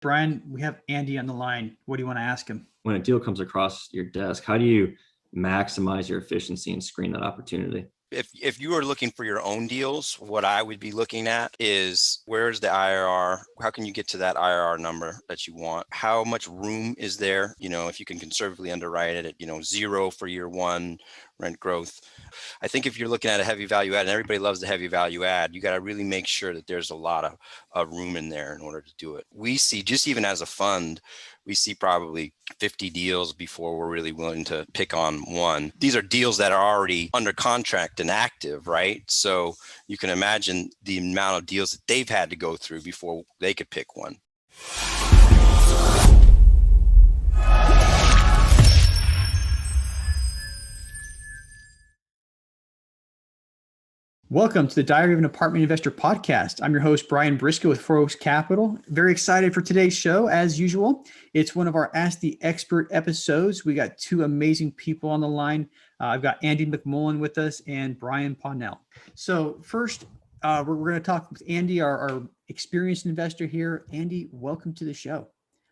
Brian, we have Andy on the line. What do you want to ask him? When a deal comes across your desk, how do you maximize your efficiency and screen that opportunity? If you are looking for your own deals, what I would be looking at is where's the IRR? How can you get to that IRR number that you want? How much room is there? If you can conservatively underwrite it at, 0 for year one rent growth. I think if you're looking at a heavy value add, and everybody loves the heavy value add, you got to really make sure that there's a lot of room in there in order to do it. We see, just even as a fund, we see probably 50 deals before we're really willing to pick on one. These are deals that are already under contract and active, right? So you can imagine the amount of deals that they've had to go through before they could pick one. Welcome to the Diary of an Apartment Investor podcast. I'm your host, Brian Briscoe with Four Oaks Capital. Very excited for today's show, as usual. It's one of our Ask the Expert episodes. We got two amazing people on the line. I've got Andy McMullen with us and Brian Pownell. So first, we're going to talk with Andy, our experienced investor here. Andy, welcome to the show.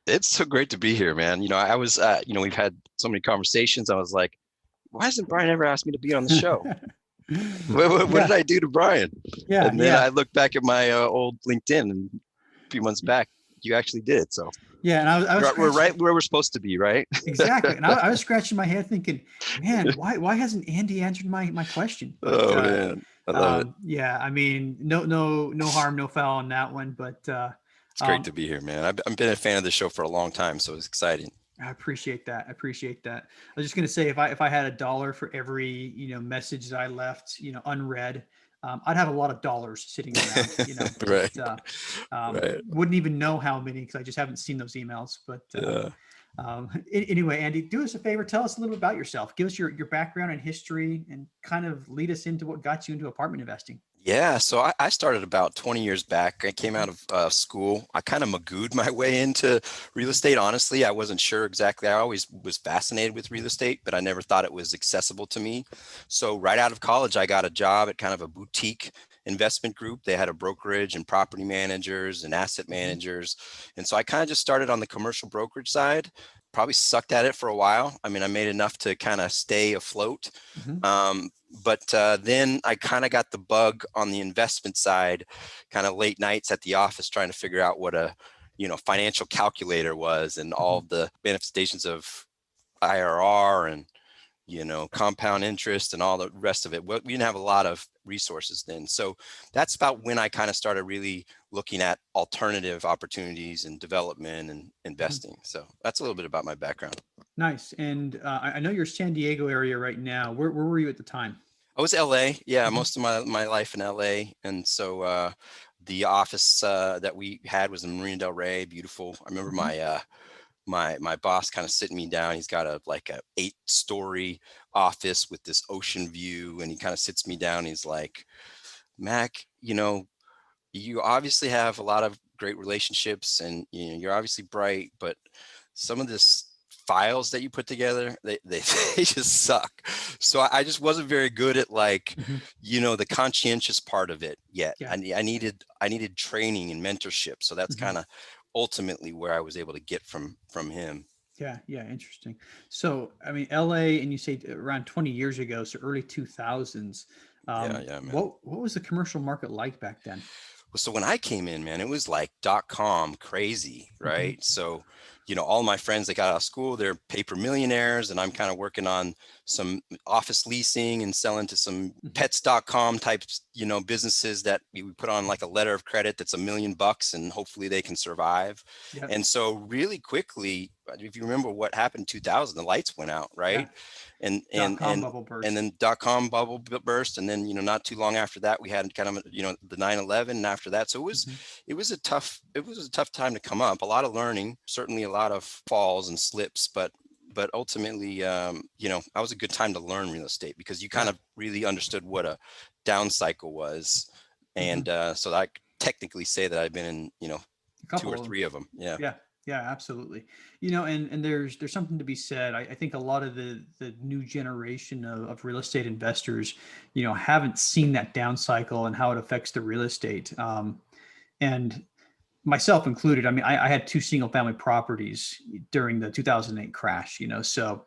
It's so great to be here, man. I was, we've had so many conversations. I was like, why hasn't Brian ever asked me to be on the show? What did I do to Brian? Yeah. And then I looked back at my old LinkedIn, and a few months back, you actually did it. So yeah, and I was we're right where we're supposed to be, right? Exactly. And I was scratching my head thinking, man, why hasn't Andy answered my question? But, man, I love it. Yeah, I mean, no harm, no foul on that one. But it's great to be here, man. I've been a fan of the show for a long time, so it's exciting. I appreciate that. I was just gonna say, if I had $1 for every message that I left unread, I'd have a lot of dollars sitting around. Right. Right. Wouldn't even know how many because I just haven't seen those emails. But anyway, Andy, do us a favor. Tell us a little bit about yourself. Give us your background and history, and kind of lead us into what got you into apartment investing. Yeah, so I started about 20 years back. I came out of school. I kind of magooed my way into real estate. Honestly, I wasn't sure exactly. I always was fascinated with real estate, but I never thought it was accessible to me. So right out of college, I got a job at kind of a boutique investment group. They had a brokerage and property managers and asset managers. And so I kind of just started on the commercial brokerage side. Probably sucked at it for a while. I mean, I made enough to kind of stay afloat. But then I kind of got the bug on the investment side, kind of late nights at the office trying to figure out what a financial calculator was and all the manifestations of IRR and compound interest and all the rest of it. We didn't have a lot of resources then. So that's about when I kind of started really looking at alternative opportunities and development and investing. So that's a little bit about my background. Nice. And I know you're San Diego area right now. Where were you at the time? I was LA. Yeah, most of my life in LA. And so the office that we had was in Marina Del Rey, beautiful. I remember my boss kind of sitting me down. He's got a 8-story office with this ocean view, and he kind of sits me down. He's like, Mac, you obviously have a lot of great relationships, and you're obviously bright, but some of this files that you put together, they just suck. So I just wasn't very good at the conscientious part of it yet. Yeah. I needed training and mentorship. So that's kind of ultimately where I was able to get from him. Yeah. Interesting. So, I mean, LA, and you say around 20 years ago, so early 2000s. Man. What was the commercial market like back then? So when I came in, man, it was like .com crazy, right? So, all my friends that got out of school, they're paper millionaires, and I'm kind of working on some office leasing and selling to some pets.com type, businesses that we put on like a letter of credit that's $1 million and hopefully they can survive. Yep. And so really quickly, if you remember what happened in 2000, the lights went out, right? Yeah. And then .com bubble burst. And then, not too long after that, we had kind of, the 9/11 and after that. So it was a tough time to come up, a lot of learning, certainly a lot of falls and slips, but ultimately, I was a good time to learn real estate because you kind of really understood what a down cycle was. And so I technically say that I've been in, 2 or 3 of them. Yeah, absolutely. And there's something to be said. I think a lot of the new generation of real estate investors, haven't seen that down cycle and how it affects the real estate. And myself included. I mean, I had two single family properties during the 2008 crash, so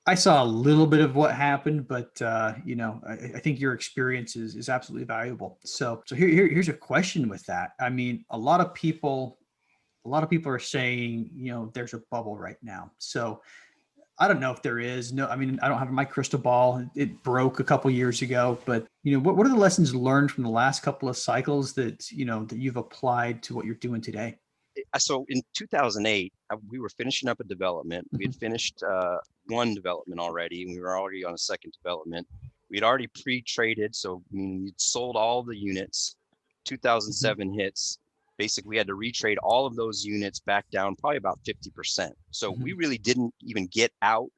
I saw a little bit of what happened, but I think your experience is absolutely valuable. So here's a question with that. I mean, a lot of people are saying, there's a bubble right now. So I don't know if there is. No, I mean, I don't have my crystal ball. It broke a couple years ago, but what are the lessons learned from the last couple of cycles that you've applied to what you're doing today? So in 2008, we were finishing up a development. We had finished one development already, and we were already on a second development. We had already pre-traded, so I mean, we'd sold all the units. 2007 hits. Basically, we had to retrade all of those units back down probably about 50%. So we really didn't even get out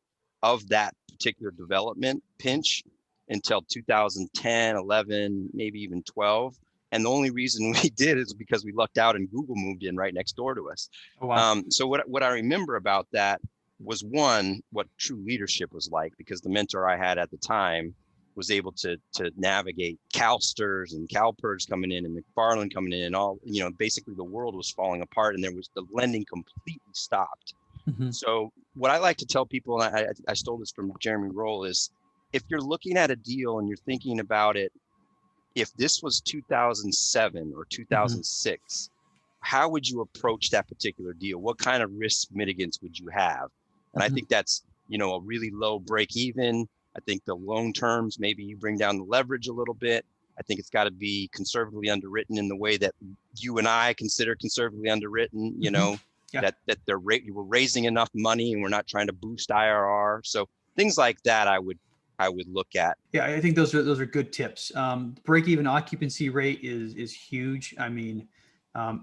of that particular development pinch until 2010, 11, maybe even 12. And the only reason we did is because we lucked out and Google moved in right next door to us. Oh, wow. So what I remember about that was, one, what true leadership was like, because the mentor I had at the time was able to navigate CalSTRS and CalPERS coming in and McFarland coming in and all, basically the world was falling apart and the lending completely stopped. So what I like to tell people, and I stole this from Jeremy Roll, is if you're looking at a deal and you're thinking about it, if this was 2007 or 2006, how would you approach that particular deal? What kind of risk mitigants would you have? And I think that's, a really low break even. I think the loan terms, maybe you bring down the leverage a little bit. I think it's got to be conservatively underwritten in the way that you and I consider conservatively underwritten, that we're raising enough money and we're not trying to boost IRR. So things like that, I would look at. Yeah, I think those are good tips. Break-even occupancy rate is huge. I mean,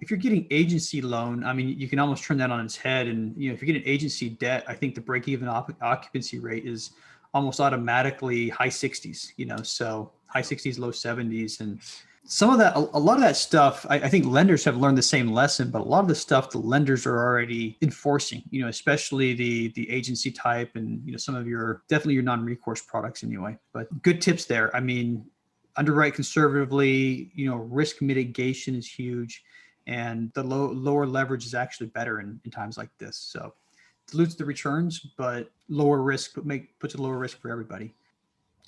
if you're getting agency loan, I mean, you can almost turn that on its head. And if you're getting agency debt, I think the break-even occupancy rate is almost automatically high 60s. So high 60s, low 70s, and some of that, a lot of that stuff, I think lenders have learned the same lesson, but a lot of the stuff the lenders are already enforcing, especially the agency type and, some of definitely your non-recourse products anyway, but good tips there. I mean, underwrite conservatively, risk mitigation is huge, and the lower leverage is actually better in times like this. So dilutes the returns, but lower risk, puts a lower risk for everybody.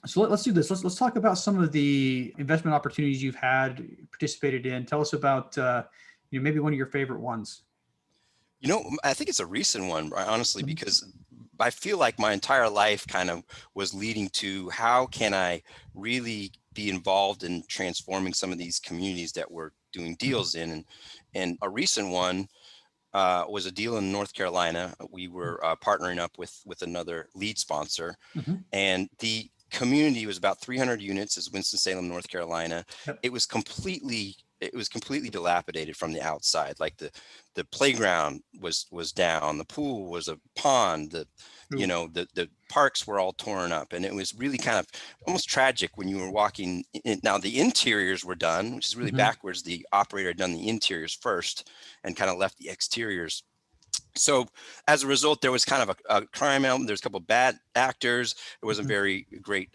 So let's do this. Let's talk about some of the investment opportunities you've participated in. Tell us about maybe one of your favorite ones. I think it's a recent one, honestly, because I feel like my entire life kind of was leading to how can I really be involved in transforming some of these communities that we're doing deals in. And a recent one was a deal in North Carolina. We were partnering up with another lead sponsor, and the community was about 300 units. Is Winston-Salem, North Carolina. Yep. It was completely dilapidated from the outside. Like the playground was down, the pool was a pond, the parks were all torn up, and it was really kind of almost tragic when you were walking in. Now the interiors were done, which is really backwards. The operator had done the interiors first and kind of left the exteriors. So as a result, there was kind of a crime element. There's a couple of bad actors. There wasn't very great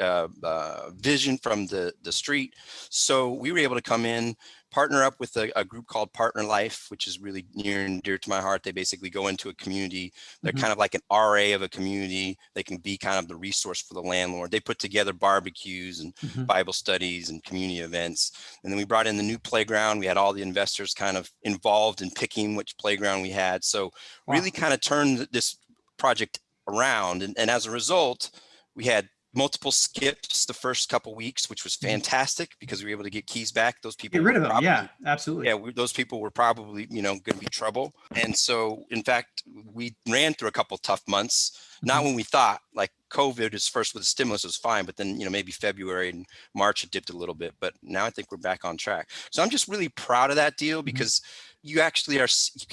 vision from the street. So we were able to come in, partner up with a group called Partner Life, which is really near and dear to my heart. They basically go into a community. They're kind of like an RA of a community. They can be kind of the resource for the landlord. They put together barbecues and Bible studies and community events. And then we brought in the new playground. We had all the investors kind of involved in picking which playground we had. So really kind of turned this project around. And as a result, we had multiple skips the first couple weeks, which was fantastic because we were able to get keys back. Those people get rid of them. Yeah, absolutely. Yeah, those people were probably, going to be trouble. And so, in fact, we ran through a couple tough months. Not when we thought, like COVID is first with the stimulus was fine, but then, maybe February and March it dipped a little bit. But now I think we're back on track. So I'm just really proud of that deal because you actually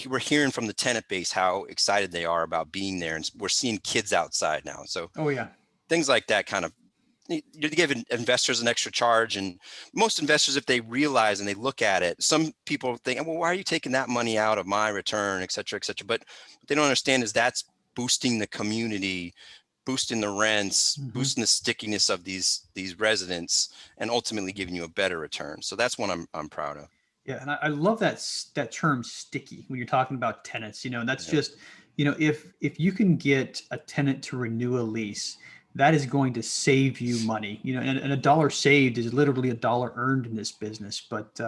we're hearing from the tenant base how excited they are about being there. And we're seeing kids outside now. So things like that kind of, you give investors an extra charge, and most investors, if they realize and they look at it, some people think, well, why are you taking that money out of my return, et cetera, et cetera. But what they don't understand is that's boosting the community, boosting the rents, boosting the stickiness of these residents, and ultimately giving you a better return. So that's one I'm proud of. Yeah, and I love that term sticky when you're talking about tenants, and that's Yeah. just, if you can get a tenant to renew a lease, that is going to save you money, and a dollar saved is literally a dollar earned in this business. But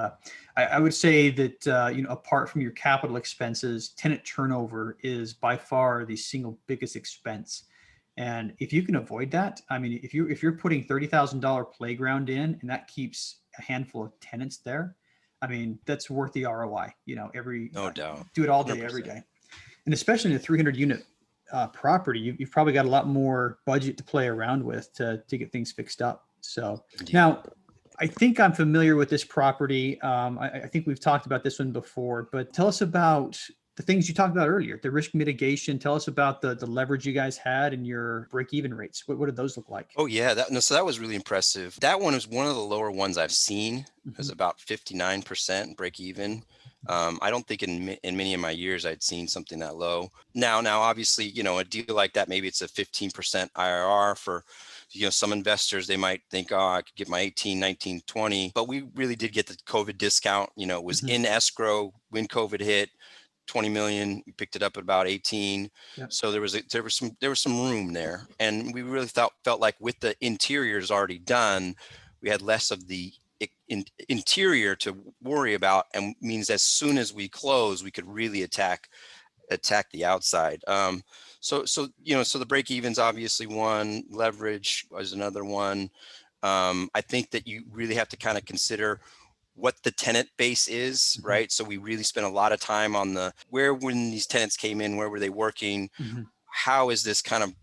I would say that, apart from your capital expenses, tenant turnover is by far the single biggest expense. And if you can avoid that, I mean, if you're putting $30,000 playground in and that keeps a handful of tenants there, I mean, that's worth the ROI, No doubt. do it all day, every 100%. day. And especially in a 300 unit property, you've probably got a lot more budget to play around with to get things fixed up. So Indeed. now I think I'm familiar with this property. I think we've talked about this one before, but tell us about the things you talked about earlier, the risk mitigation. Tell us about the leverage you guys had and your break-even rates. What did those look like? Oh yeah, so that was really impressive. That one was one of the lower ones I've seen. It was Mhm. about 59% break even. I don't think in many of my years I'd seen something that low. Now, obviously, a deal like that, maybe it's a 15% IRR for, some investors. They might think, oh, I could get my 18, 19, 20, but we really did get the COVID discount. It was Mhm. in escrow when COVID hit. 20 million, we picked it up at about 18. Yep. So there was some room there, and we really felt like with the interiors already done, we had less of the interior to worry about, and means as soon as we close, we could really attack the outside. So the break even's obviously one, leverage was another one. I think that you really have to kind of consider what the tenant base is, Mhm. right? So we really spent a lot of time on when these tenants came in, where were they working? Mhm. How is this kind of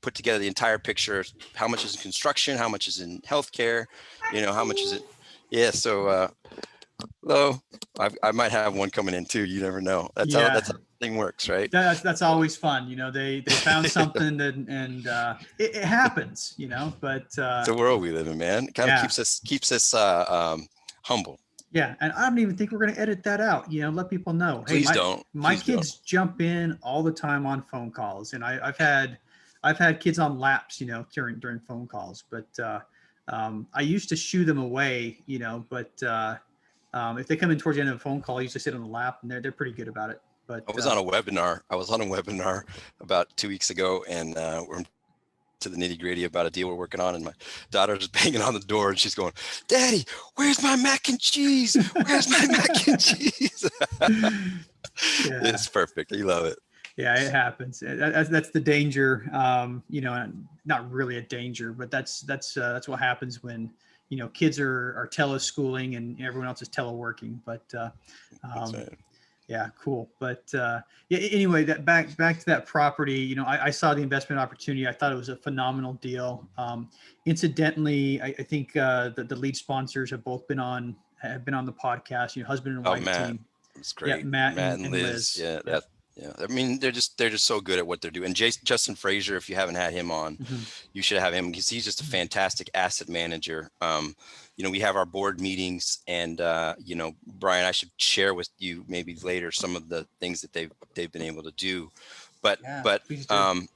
put together, the entire picture? How much is in construction? How much is in healthcare? How much is it? Yeah. So, hello, I might have one coming in too. You never know. That's how Yeah. the thing works, right? That's always fun. They found something and it happens, but It's the world we live in, man. It kind of yeah. keeps us humble. Yeah, and I don't even think we're going to edit that out. Let people know. Hey, Please my don't. my Please don't. kids jump in all the time on phone calls, and I've had kids on laps, during phone calls. But I used to shoo them away, but if they come in towards the end of a phone call, I used to sit on the lap, and they're pretty good about it. But I was on a webinar about 2 weeks ago, and we're to the nitty gritty about a deal we're working on, and my daughter's banging on the door, and she's going, "Daddy, where's my mac and cheese? Where's my mac and cheese?" yeah, It's perfect. You love it. yeah, it happens. That's the danger. And not really a danger, but that's what happens when kids are teleschooling and everyone else is teleworking. But That's um, right. yeah, cool. But yeah, anyway, that back to that property. I saw the investment opportunity. I thought it was a phenomenal deal. Incidentally, I think the lead sponsors have been on the podcast. Husband and Oh, wife Matt, team. it's Yeah, great. Matt Matt and, and and Liz. Liz. Yeah, Yeah. yeah. I mean, they're just so good at what they're doing. And Justin Frazier, if you haven't had him on, Mhm. you should have him, because he's just a fantastic asset manager. We have our board meetings, and Brian, I should share with you maybe later some of the things that they've been able to do. But Yeah, but please do.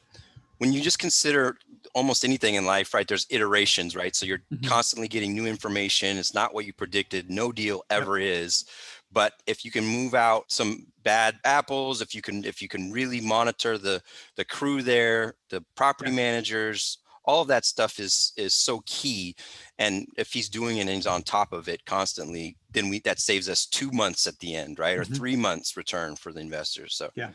when you just consider almost anything in life, right, there's iterations, right? So you're Mhm. constantly getting new information. It's not what you predicted. No deal ever is. But if you can move out some bad apples, if you can really monitor the crew there, the property Yeah. managers, all of that stuff is so key. And if he's doing it and he's on top of it constantly, then that saves us 2 months at the end, right? Or Mhm. 3 months return for the investors. So Yeah.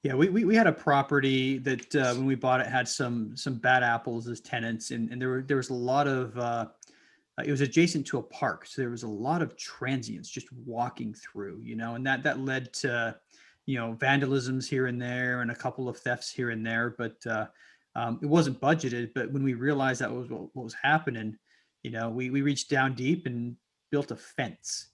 Yeah, we had a property that when we bought it had some bad apples as tenants, and there was a lot of it was adjacent to a park, so there was a lot of transients just walking through, and that led to vandalisms here and there and a couple of thefts here and there, but it wasn't budgeted. But when we realized that was what was happening, we reached down deep and built a fence.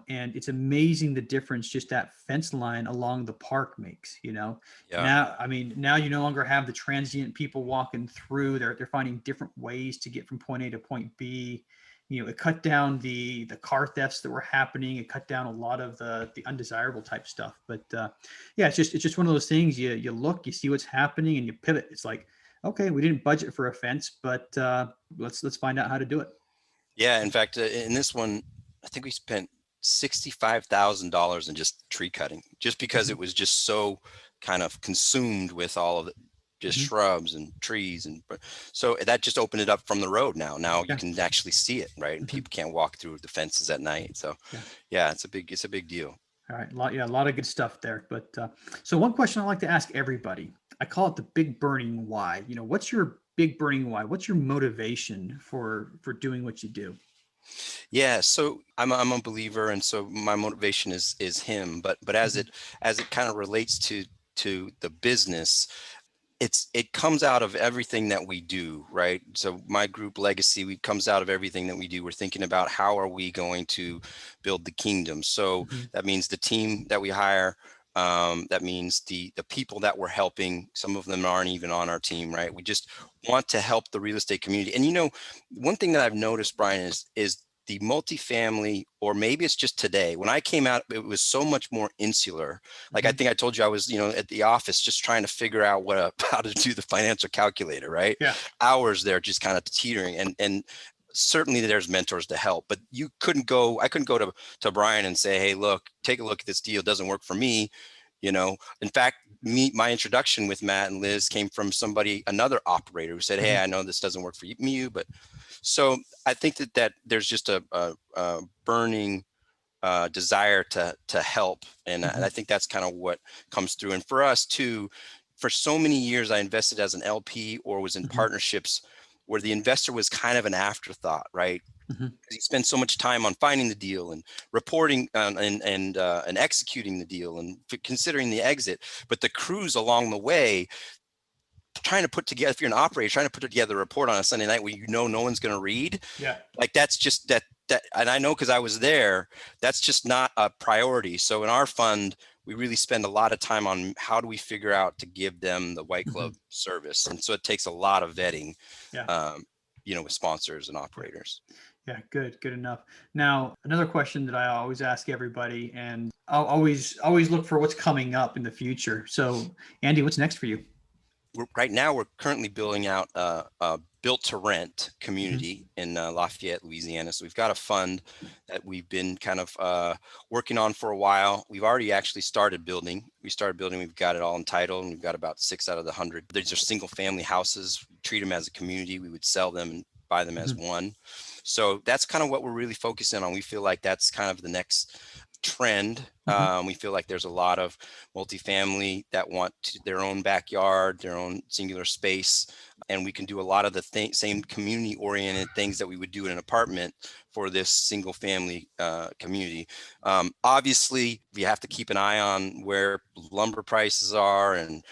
And it's amazing the difference just that fence line along the park makes. yeah. Now, I mean, now you no longer have the transient people walking through. They're finding different ways to get from point A to point B. It cut down the car thefts that were happening. It cut down a lot of the undesirable type stuff. But yeah, it's just one of those things. You look, you see what's happening, and you pivot. It's like, okay, we didn't budget for a fence, but let's find out how to do it. Yeah, in fact, in this one, I think we spent $65,000 in just tree cutting, just because it was just so kind of consumed with all of the just Mhm. shrubs and trees. And so that just opened it up from the road. Now Yeah. you can actually see it, right? And Mhm. people can't walk through the fences at night. So Yeah. yeah, it's a big deal. All right, a lot of good stuff there. But so one question I like to ask everybody, I call it the big burning why. What's your big burning why? What's your motivation for doing what you do? Yeah, so I'm a believer, and so my motivation is him. But Mhm. as it kind of relates to the business, it comes out of everything that we do, right? So my group Legacy, we comes out of everything that we do. We're thinking about how are we going to build the kingdom. So Mhm. that means the team that we hire. That means the people that we're helping. Some of them aren't even on our team, right? We just want to help the real estate community. And one thing that I've noticed, Brian, is the multifamily, or maybe it's just today. When I came out, it was so much more insular. Like I Mhm. think I told you, I was, at the office just trying to figure out how to do the financial calculator, right? Yeah. Hours there just kind of teetering, and certainly there's mentors to help, but I couldn't go to Brian and say, hey, look, take a look at this deal. It doesn't work for me. In fact, my introduction with Matt and Liz came from another operator who said, hey, Mhm. I know this doesn't work for you, but so I think that there's just a burning desire to help, and I Mhm. think that's kind of what comes through. And for us too, for so many years, I invested as an LP or was in Mhm. partnerships where the investor was kind of an afterthought, right? Mhm. Because you spend so much time on finding the deal and reporting and executing the deal and considering the exit, but the crews along the way trying to put together, if you're an operator trying to put together a report on a Sunday night where no one's going to read, Yeah. like that's just that, and I know because I was there, that's just not a priority. So in our fund, we really spend a lot of time on how do we figure out to give them the white Mhm. glove service, and so it takes a lot of vetting, Yeah. with sponsors and Yeah. operators. Yeah, good enough. Now, another question that I always ask everybody, and I'll always look for what's coming up in the future. So, Andy, what's next for you? Right now, we're currently building out a built to rent Mhm. community in Lafayette, Louisiana. So we've got a fund that we've been kind of working on for a while. We've already actually started building. We started building. We've got it all entitled, and we've got about 6 out of the 100. These are single family houses. We treat them as a community. We would sell them and buy them as Mhm. one. So that's kind of what we're really focusing on. We feel like that's kind of the next trend. Mhm. We feel like there's a lot of multifamily that want their own backyard, their own singular space, and we can do a lot of the same community-oriented things that we would do in an apartment for this single-family community. Obviously, we have to keep an eye on where lumber prices are and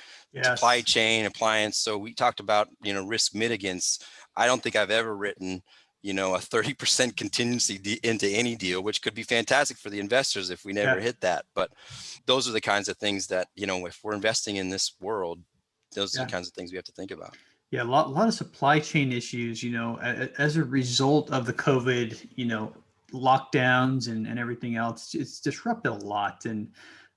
supply Yes. chain, appliance. So we talked about risk mitigants. I don't think I've ever written a 30% contingency into any deal, which could be fantastic for the investors if we never Yeah. hit that. But those are the kinds of things that, if we're investing in this world, those are the Yeah. kinds of things we have to think about. Yeah, a lot of supply chain issues, as a result of the COVID, lockdowns and everything else. It's disrupted a lot. And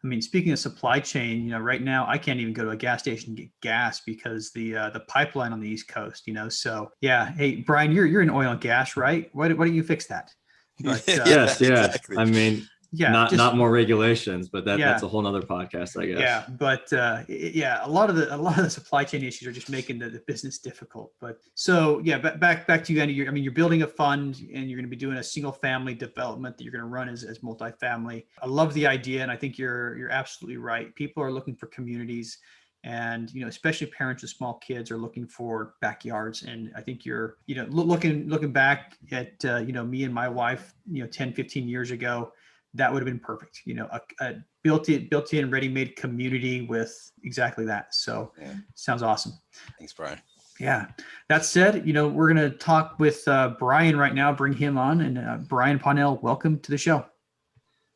I mean, speaking of supply chain, right now I can't even go to a gas station and get gas because the pipeline on the East Coast, So yeah, hey Brian, you're in oil and gas, right? Why don't you fix that? But Yes, yeah. Exactly. I mean, yeah, not just more regulations, but that's yeah. a whole nother podcast, I guess. Yeah, but yeah, a lot of the supply chain issues are just making the business difficult. But so yeah, back to you, Andy. I mean, you're building a fund, and you're going to be doing a single family development that you're going to run as multifamily. I love the idea, and I think you're absolutely right. People are looking for communities, and especially parents with small kids are looking for backyards. And I think you're looking back at me and my wife 10, 15 years ago, that would have been perfect. A built-in ready-made community with exactly that. So Yeah. sounds awesome. Thanks, Brian. Yeah. That said, we're going to talk with Brian right now, bring him on. And Brian Parnell, welcome to the show.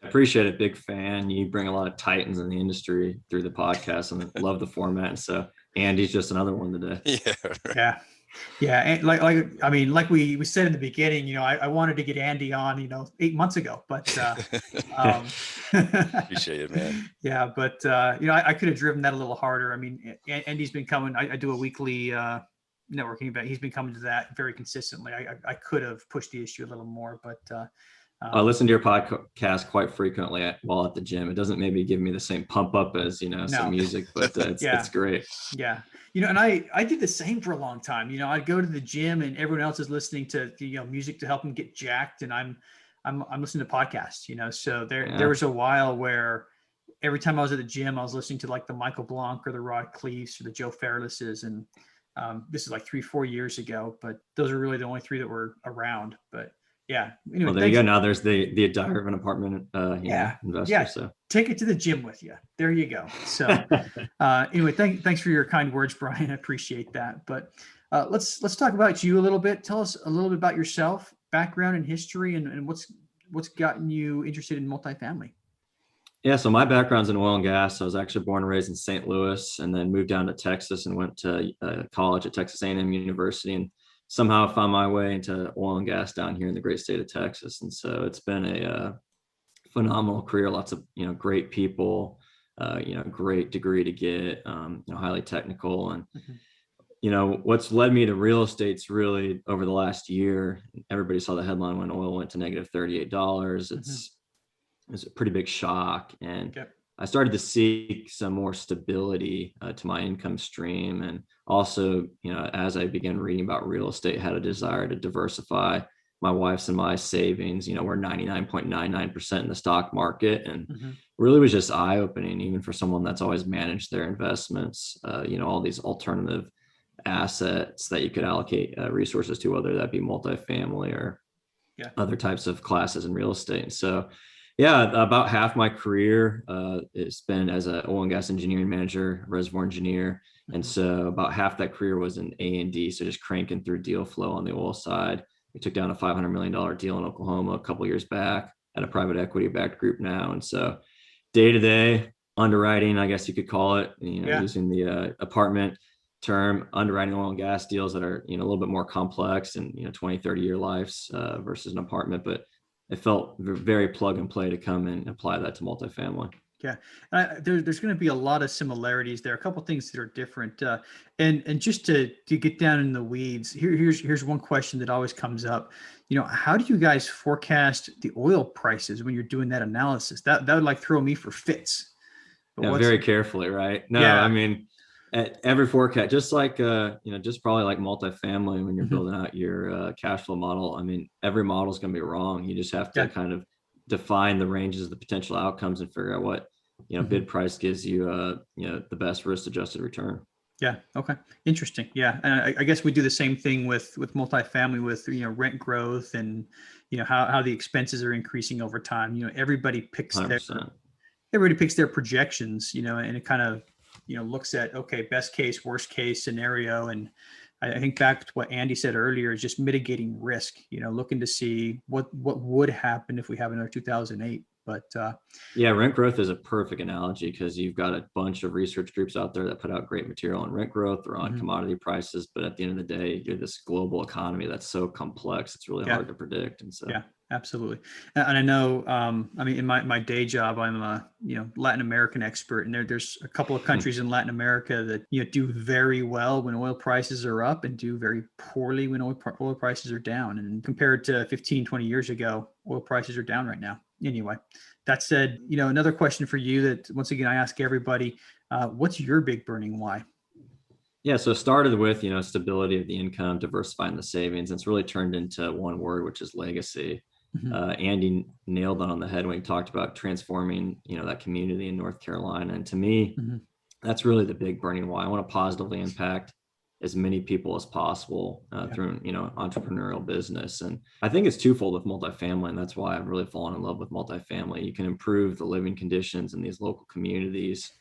I appreciate it. Big fan. You bring a lot of titans in the industry through the podcast, and love the format. And so Andy's just another one today. Yeah. Yeah. Yeah. And like we said in the beginning, I wanted to get Andy on, 8 months ago, but Appreciate it, man. yeah, but I could have driven that a little harder. I mean, Andy's been coming. I do a weekly networking event. He's been coming to that very consistently. I could have pushed the issue a little more, but I listen to your podcast quite frequently while at the gym. It doesn't maybe give me the same pump up as, some music, but it's great. Yeah. And I did the same for a long time. I'd go to the gym and everyone else is listening to, music to help them get jacked. And I'm listening to podcasts, so there was a while where every time I was at the gym, I was listening to like the Michael Blanc or the Rod Cleefs or the Joe Fairlesses. And this is like 3-4 years ago, but those are really the only 3 that were around. But yeah. Anyway, well, there you go. Now there's the Diary of an Apartment investor. Yeah. So take it to the gym with you. There you go. So anyway, thanks for your kind words, Brian. I appreciate that. But let's talk about you a little bit. Tell us a little bit about yourself, background and history, and what's gotten you interested in multifamily. Yeah, so my background's in oil and gas. I was actually born and raised in St. Louis, and then moved down to Texas and went to college at Texas A&M University, and somehow found my way into oil and gas down here in the great state of Texas. And so it's been a phenomenal career. Lots of great people, great degree to get, highly technical. And what's led me to real estate's really over the last year. Everybody saw the headline when oil went to negative $38. It's a pretty big shock, and I started to seek some more stability to my income stream. And also, as I began reading about real estate, had a desire to diversify my wife's and my savings. We're 99.99% in the stock market, and really was just eye-opening, even for someone that's always managed their investments, all these alternative assets that you could allocate resources to, whether that be multifamily or other types of classes in real estate. And so, about half my career it's been as an oil and gas engineering manager, reservoir engineer. And so about half that career was in A&D. So just cranking through deal flow on the oil side. We took down a $500 million deal in Oklahoma a couple of years back at a private equity backed group now. And so day to day underwriting, I guess you could call it, using the apartment term, underwriting oil and gas deals that are, a little bit more complex and, 20, 30 year lives versus an apartment. But it felt very plug and play to come and apply that to multifamily. Yeah, there's going to be a lot of similarities there. A couple of things that are different, and just to get down in the weeds, here's one question that always comes up. How do you guys forecast the oil prices when you're doing that analysis? That would like throw me for fits. Very carefully, right? No, I mean, at every forecast, just like just probably like multifamily, when you're building out your cash flow model. I mean, every model is going to be wrong. You just have to kind of define the ranges of the potential outcomes and figure out what bid price gives you the best risk adjusted return. Yeah. Okay. Interesting. Yeah. And I guess we do the same thing with multifamily, with rent growth and how the expenses are increasing over time. Everybody picks 100%. Everybody picks their projections. And it kind of looks at, okay, best case, worst case scenario. And I think back to what Andy said earlier, is just mitigating risk, looking to see what would happen if we have another 2008. But rent growth is a perfect analogy, because you've got a bunch of research groups out there that put out great material on rent growth or on commodity prices. But at the end of the day, you're this global economy that's so complex, it's really hard to predict. And so, absolutely. And I know, in my day job, I'm a Latin American expert, and there's a couple of countries in Latin America that do very well when oil prices are up and do very poorly when oil prices are down. And compared to 15, 20 years ago, oil prices are down right now. Anyway, that said, another question for you that once again I ask everybody: what's your big burning why? Yeah, so it started with stability of the income, diversifying the savings, and it's really turned into one word, which is legacy. Andy nailed it on the head when he talked about transforming, that community in North Carolina. And to me, that's really the big burning why. I want to positively impact as many people as possible through, entrepreneurial business. And I think it's twofold with multifamily. And that's why I've really fallen in love with multifamily. You can improve the living conditions in these local communities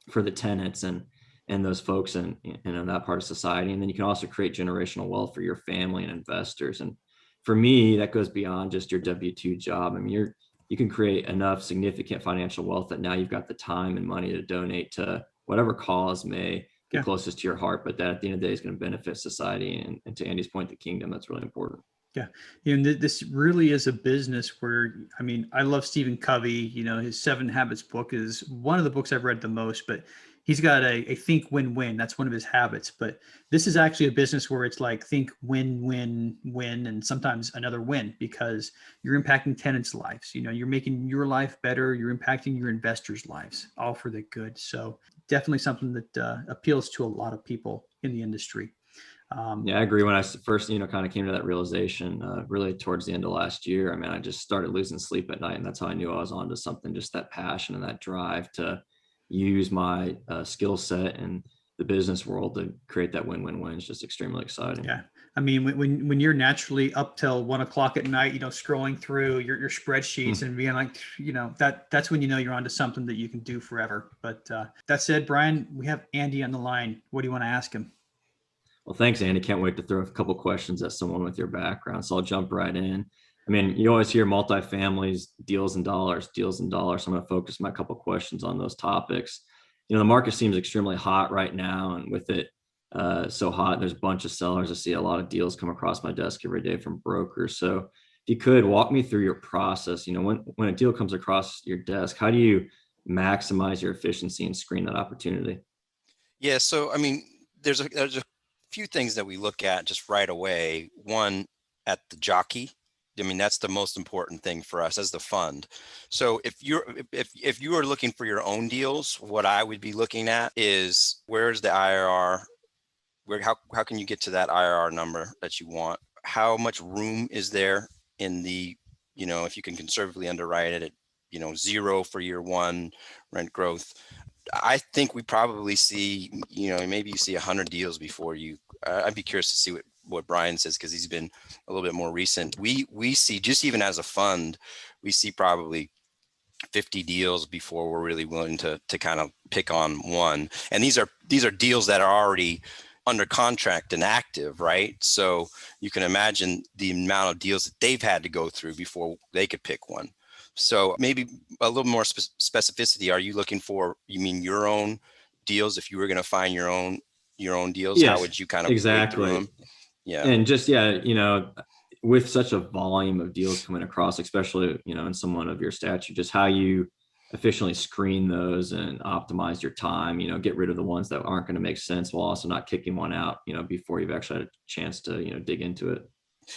for the tenants and those folks in that part of society. And then you can also create generational wealth for your family and investors. And for me, that goes beyond just your W-2 job. I mean, you can create enough significant financial wealth that now you've got the time and money to donate to whatever cause may be closest to your heart, but that at the end of the day is going to benefit society. And to Andy's point, the kingdom, that's really important. Yeah. And this really is a business where, I love Stephen Covey. His 7 Habits book is one of the books I've read the most, but he's got a think win-win. That's one of his habits. But this is actually a business where it's like think win, win, win, and sometimes another win, because you're impacting tenants' lives. You're making your life better. You're impacting your investors' lives, all for the good. So definitely something that appeals to a lot of people in the industry. Yeah, I agree. When I first, kind of came to that realization, really towards the end of last year, I mean, I just started losing sleep at night, and that's how I knew I was onto something. Just that passion and that drive to use my skill set and the business world to create that win-win-win is just extremely exciting. Yeah. I mean, when you're naturally up till 1 o'clock at night, scrolling through your spreadsheets and being like, that's when you're onto something that you can do forever. But that said, Brian, we have Andy on the line. What do you want to ask him? Well, thanks, Andy. Can't wait to throw a couple questions at someone with your background. So I'll jump right in. I mean, you always hear multifamilies, deals and dollars, deals and dollars. So I'm going to focus my couple questions on those topics. The market seems extremely hot right now, and with it so hot, there's a bunch of sellers. I see a lot of deals come across my desk every day from brokers. So if you could walk me through your process, when a deal comes across your desk, how do you maximize your efficiency and screen that opportunity? Yeah, so I mean, there's a few things that we look at just right away. One, at the jockey. I mean, that's the most important thing for us as the fund. So if you are looking for your own deals, what I would be looking at is, where's the IRR? How can you get to that IRR number that you want? How much room is there in the, if you can conservatively underwrite it at, 0 for year one rent growth. I think we probably see, maybe you see 100 deals before you. I'd be curious to see what Brian says, because he's been a little bit more recent. We see, just even as a fund, we see probably 50 deals before we're really willing to kind of pick on one. And these are deals that are already under contract and active, right? So you can imagine the amount of deals that they've had to go through before they could pick one. So maybe a little more specificity. Are you looking for, you mean your own deals? If you were going to find your own deals, Yes, how would you kind of exactly. wade through them? Yeah. And just, with such a volume of deals coming across, especially, in someone of your stature, just how you efficiently screen those and optimize your time, get rid of the ones that aren't going to make sense while also not kicking one out, before you've actually had a chance to, dig into it.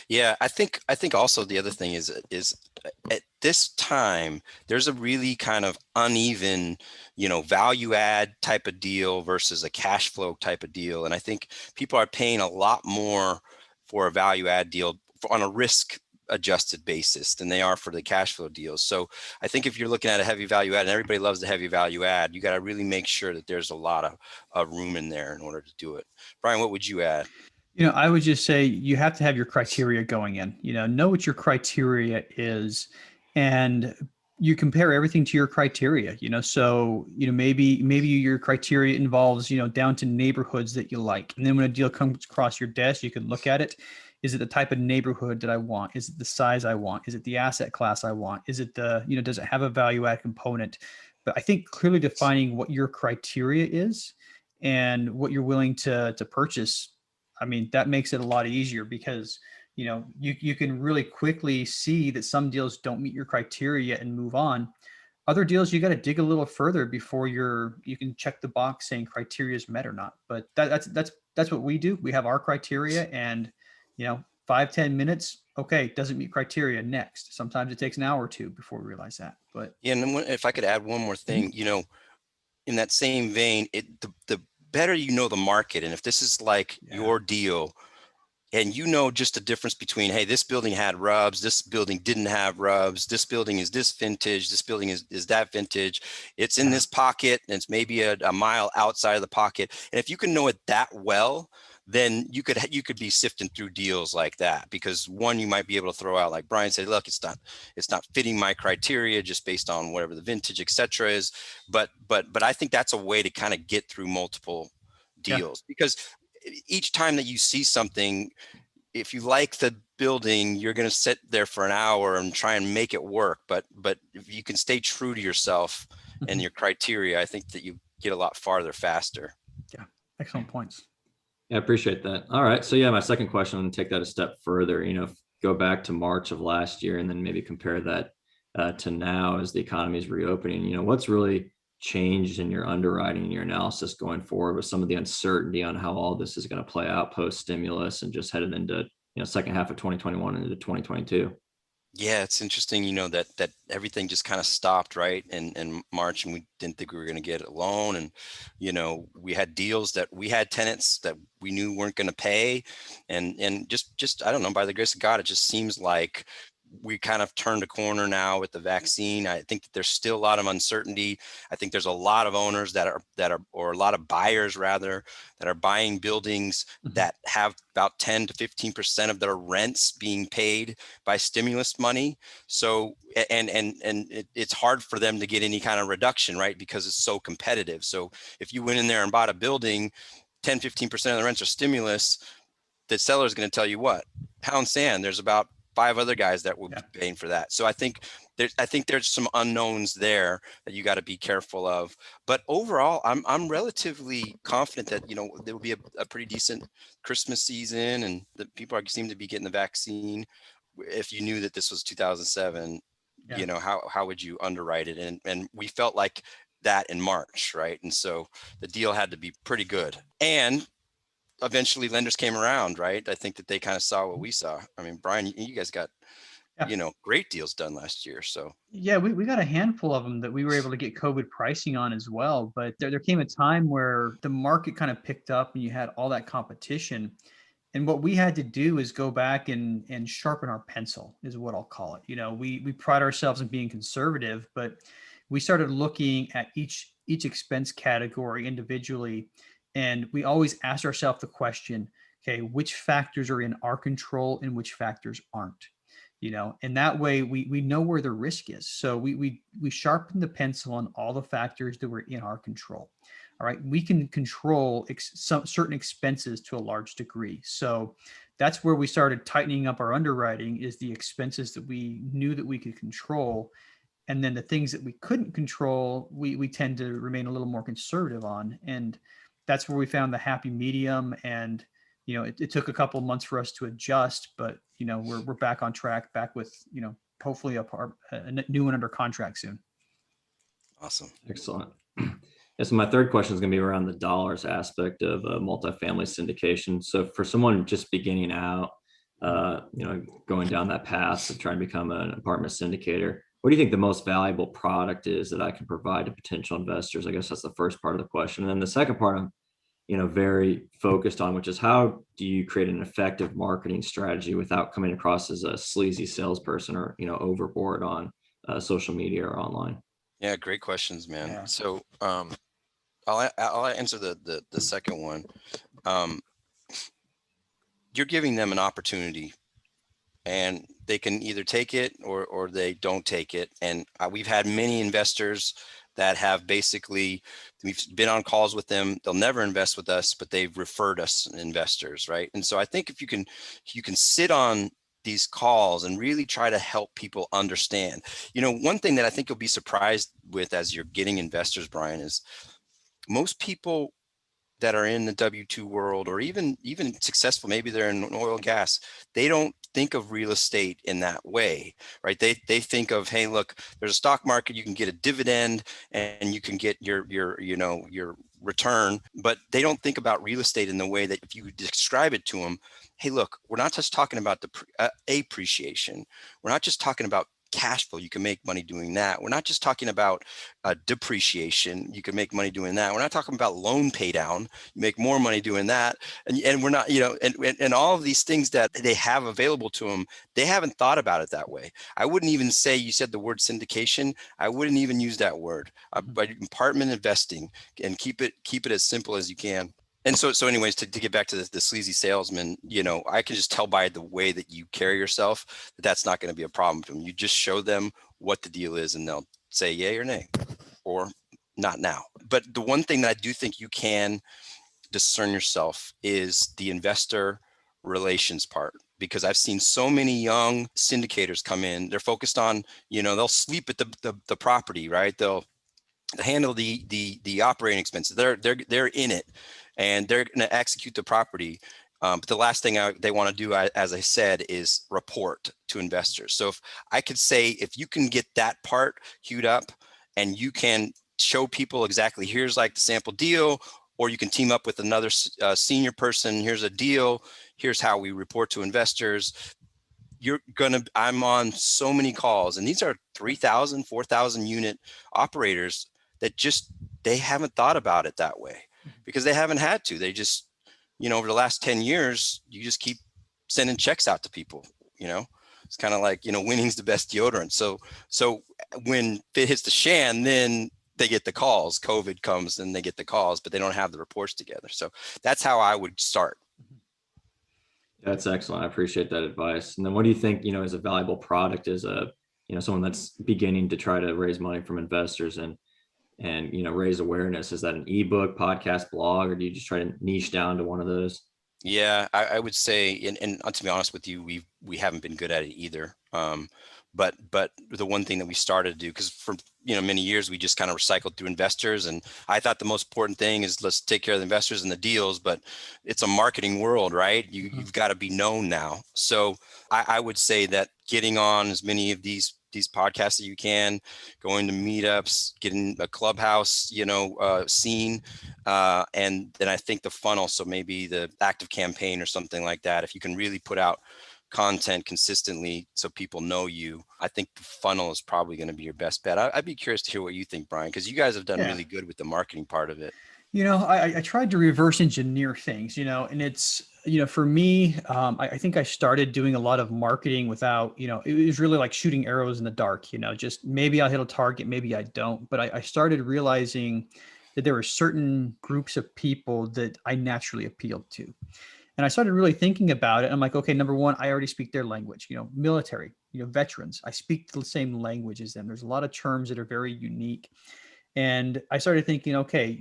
Yeah, I think also the other thing is at this time, there's a really kind of uneven, value add type of deal versus a cash flow type of deal. And I think people are paying a lot more for a value add deal on a risk adjusted basis than they are for the cash flow deals. So I think if you're looking at a heavy value add, and everybody loves the heavy value add, you got to really make sure that there's a lot of room in there in order to do it. Brian, what would you add? I would just say you have to have your criteria going in, know what your criteria is, and you compare everything to your criteria, so, maybe your criteria involves, down to neighborhoods that you like. And then when a deal comes across your desk, you can look at it. Is it the type of neighborhood that I want? Is it the size I want? Is it the asset class I want? Is it does it have a value add component? But I think clearly defining what your criteria is and what you're willing to purchase, I mean, that makes it a lot easier, because, you can really quickly see that some deals don't meet your criteria and move on. Other deals, you got to dig a little further before you can check the box saying criteria is met or not. But that's what we do. We have our criteria, and, 5-10 minutes. Okay. Doesn't meet criteria. Next. Sometimes it takes an hour or two before we realize that. But yeah, and then if I could add one more thing, in that same vein, the better the market, and if this is like your deal, and just the difference between, hey, this building had rubs, this building didn't have rubs, this building is this vintage, this building is that vintage, it's in this pocket, and it's maybe a mile outside of the pocket. And if you can know it that well, then you could be sifting through deals like that, because one, you might be able to throw out, like Brian said, look, it's not fitting my criteria just based on whatever the vintage, et cetera, is. But I think that's a way to kind of get through multiple deals, because each time that you see something, if you like the building, you're going to sit there for an hour and try and make it work. But if you can stay true to yourself and your criteria, I think that you get a lot farther faster. Yeah. Excellent points. Yeah, I appreciate that. All right. So my second question, I'm going to take that a step further, go back to March of last year and then maybe compare that to now as the economy is reopening. What's really changed in your underwriting and your analysis going forward with some of the uncertainty on how all this is going to play out post stimulus and just headed into, second half of 2021 into 2022? Yeah, it's interesting, that everything just kind of stopped, right? In March, and we didn't think we were going to get a loan. And, we had deals that we had tenants that we knew weren't going to pay. And just, I don't know, by the grace of God, it just seems like we kind of turned a corner now with the vaccine. I think that there's still a lot of uncertainty. I think there's a lot of owners that are, or a lot of buyers rather, that are buying buildings that have about 10 to 15% of their rents being paid by stimulus money. So, and it's hard for them to get any kind of reduction, right? Because it's so competitive. So if you went in there and bought a building, 10, 15% of the rents are stimulus, the seller is going to tell you what? Pound sand, there's about 5 other guys that will be paying for that. So I think there's some unknowns there that you got to be careful of. But overall, I'm relatively confident that there will be a pretty decent Christmas season, and the people seem to be getting the vaccine. If you knew that this was 2007, how would you underwrite it? And we felt like that in March, right? And so the deal had to be pretty good. And eventually lenders came around, right? I think that they kind of saw what we saw. I mean, Brian, you guys got, great deals done last year. So yeah, we got a handful of them that we were able to get COVID pricing on as well. But there came a time where the market kind of picked up and you had all that competition. And what we had to do is go back and sharpen our pencil, is what I'll call it. We pride ourselves in being conservative, but we started looking at each expense category individually. And we always ask ourselves the question, okay, which factors are in our control and which factors aren't? And that way we know where the risk is. So we sharpen the pencil on all the factors that were in our control. All right, we can control some certain expenses to a large degree. So that's where we started tightening up our underwriting, is the expenses that we knew that we could control. And then the things that we couldn't control, we tend to remain a little more conservative on. And that's where we found the happy medium. And it took a couple of months for us to adjust, but we're back on track, back with hopefully a new one under contract soon. awesome. Excellent. Yeah, so my third question is going to be around the dollars aspect of multifamily syndication. So for someone just beginning out, going down that path of trying to become an apartment syndicator, what do you think the most valuable product is that I can provide to potential investors? I guess that's the first part of the question. And then the second part I'm, very focused on, which is how do you create an effective marketing strategy without coming across as a sleazy salesperson or, overboard on social media or online? Yeah, great questions, man. Yeah. So I'll answer the second one. You're giving them an opportunity, and they can either take it or they don't take it. And we've had many investors that have basically, we've been on calls with them. They'll never invest with us, but they've referred us investors, right? And so I think if you can sit on these calls and really try to help people understand, one thing that I think you'll be surprised with as you're getting investors, Brian, is most people that are in the W-2 world, or even successful, maybe they're in oil and gas, they don't think of real estate in that way, right? They think of, hey, look, there's a stock market, you can get a dividend and you can get your return, but they don't think about real estate in the way that if you describe it to them, hey, look, we're not just talking about the appreciation. We're not just talking about cash flow. You can make money doing that. We're not just talking about depreciation. You can make money doing that. We're not talking about loan pay down. You make more money doing that. And we're not, and all of these things that they have available to them, they haven't thought about it that way. I wouldn't even say, you said the word syndication. I wouldn't even use that word. But apartment investing, and keep it as simple as you can. And so anyways, to get back to the sleazy salesman, I can just tell by the way that you carry yourself that that's not going to be a problem for them. You just show them what the deal is and they'll say yay or nay, or not now. But the one thing that I do think you can discern yourself is the investor relations part, because I've seen so many young syndicators come in. They're focused on, they'll sleep at the property, right? They'll handle the operating expenses. They're in it, and they're going to execute the property. But the last thing they want to do, as I said, is report to investors. So if I could say, if you can get that part queued up and you can show people exactly, here's like the sample deal, or you can team up with another senior person. Here's a deal. Here's how we report to investors. I'm on so many calls, and these are 3,000, 4,000 unit operators that they haven't thought about it that way because they haven't had to. They just, over the last 10 years, you just keep sending checks out to people, it's kind of like, winning's the best deodorant. So when it hits the shan, then they get the calls. COVID comes and they get the calls, but they don't have the reports together. So that's how I would start. That's excellent. I appreciate that advice. And then what do you think, is a valuable product as someone that's beginning to try to raise money from investors and raise awareness? Is that an ebook, podcast, blog, or do you just try to niche down to one of those? Yeah, I would say, and to be honest with you, we haven't been good at it either. But the one thing that we started to do, because for many years we just kind of recycled through investors, and I thought the most important thing is let's take care of the investors and the deals. But it's a marketing world, right? You've got to be known now. So I would say that getting on as many of these podcasts that you can, going to meetups, getting a clubhouse, scene. And then I think the funnel, so maybe the active campaign or something like that, if you can really put out content consistently so people know you, I think the funnel is probably going to be your best bet. I'd be curious to hear what you think, Brian, because you guys have done really good with the marketing part of it. I tried to reverse engineer things, and it's, for me, I think I started doing a lot of marketing without, it was really like shooting arrows in the dark, just maybe I'll hit a target, maybe I don't. But I started realizing that there were certain groups of people that I naturally appealed to. And I started really thinking about it. I'm like, okay, number one, I already speak their language, military, veterans. I speak the same language as them. There's a lot of terms that are very unique. And I started thinking, okay,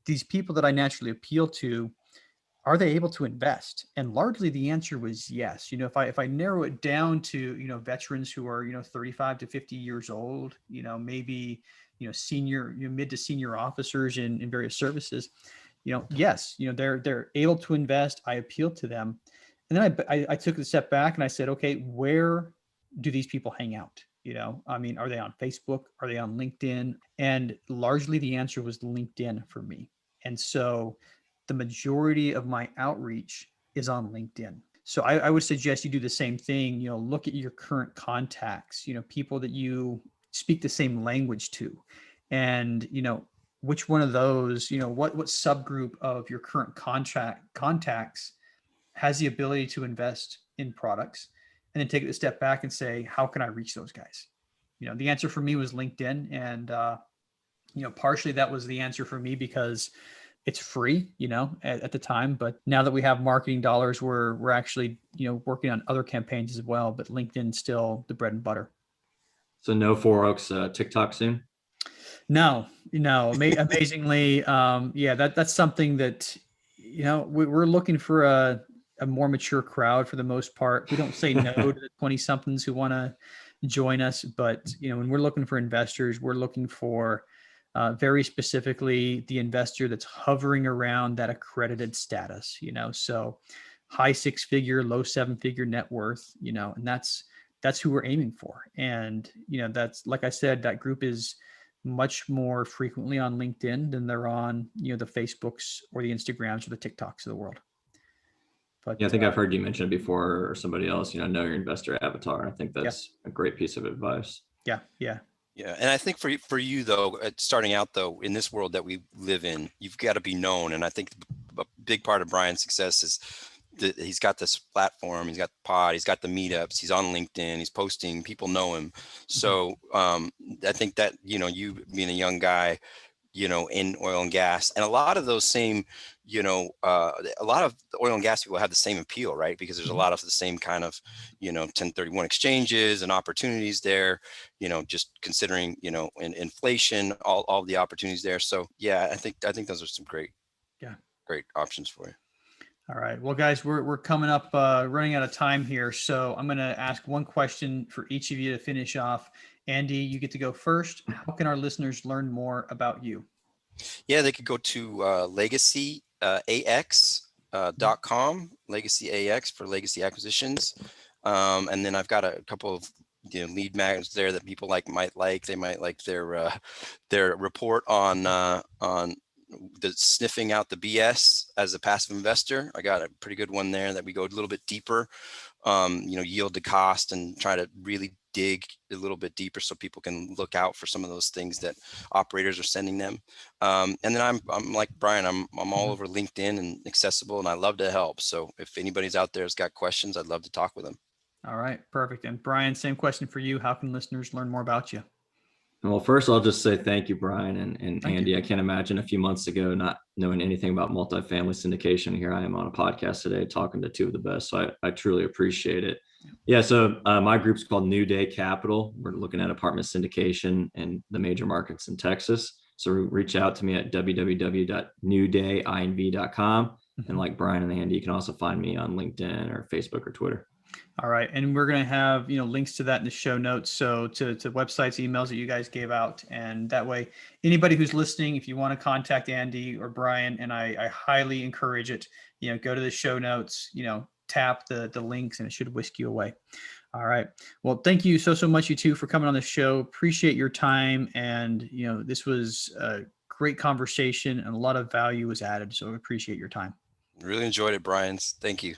these people that I naturally appeal to, are they able to invest? And largely the answer was yes. If I narrow it down to, veterans who are, 35 to 50 years old, maybe, senior, mid to senior officers in various services, yes, they're able to invest. I appeal to them. And then I took a step back and I said, okay, where do these people hang out? Are they on Facebook? Are they on LinkedIn? And largely the answer was LinkedIn for me. And so the majority of my outreach is on LinkedIn. So I would suggest you do the same thing, look at your current contacts, people that you speak the same language to, and, which one of those, what subgroup of your current contacts has the ability to invest in products, and then take it a step back and say, how can I reach those guys? The answer for me was LinkedIn. And, partially that was the answer for me because it's free, at the time. But now that we have marketing dollars, we're actually, working on other campaigns as well. But LinkedIn's still the bread and butter. So no Four Oaks TikTok soon? No, amazingly. That's something that, we're looking for a more mature crowd for the most part. We don't say no to the 20 somethings who want to join us, but, when we're looking for investors, we're looking for very specifically the investor that's hovering around that accredited status, so high 6-figure, low 7-figure net worth, and that's who we're aiming for. And, that's, like I said, that group is much more frequently on LinkedIn than they're on, the Facebooks or the Instagrams or the TikToks of the world. But yeah, I think I've heard you mention it before, or somebody else, know your investor avatar. I think that's a great piece of advice. Yeah. Yeah, and I think for you though, starting out though, in this world that we live in, you've got to be known. And I think a big part of Brian's success is that he's got this platform, he's got the pod, he's got the meetups, he's on LinkedIn, he's posting, people know him. So I think that, you being a young guy, in oil and gas, and a lot of those same, a lot of the oil and gas people have the same appeal, right? Because there's a lot of the same kind of, 1031 exchanges and opportunities there, just considering, inflation, all the opportunities there. So yeah, I think those are some great options for you. All right. Well, guys, we're coming up, running out of time here. So I'm going to ask one question for each of you to finish off. Andy, you get to go first. How can our listeners learn more about you? Yeah, they could go to LegacyAX.com, Legacy AX for Legacy Acquisitions. And then I've got a couple of lead magnets there that people might like. They might like their report on the sniffing out the BS as a passive investor. I got a pretty good one there that we go a little bit deeper, yield to cost, and try to really dig a little bit deeper so people can look out for some of those things that operators are sending them. And then I'm like Brian, I'm all over LinkedIn and accessible, and I love to help. So if anybody's out there has got questions, I'd love to talk with them. All right, perfect. And Brian, same question for you. How can listeners learn more about you? Well, first I'll just say thank you, Brian and Thank Andy. you. I can't imagine a few months ago not knowing anything about multifamily syndication. Here I am on a podcast today talking to two of the best. So I truly appreciate it. Yeah. So my group's called New Day Capital. We're looking at apartment syndication in the major markets in Texas. So reach out to me at www.newdayinv.com. And like Brian and Andy, you can also find me on LinkedIn or Facebook or Twitter. All right. And we're going to have, links to that in the show notes. So to websites, emails that you guys gave out. And that way, anybody who's listening, if you want to contact Andy or Brian, and I highly encourage it, go to the show notes, tap the links, and it should whisk you away. All right. Well, thank you so much, you two, for coming on the show. Appreciate your time. And, this was a great conversation and a lot of value was added. So I appreciate your time. Really enjoyed it, Brian. Thank you.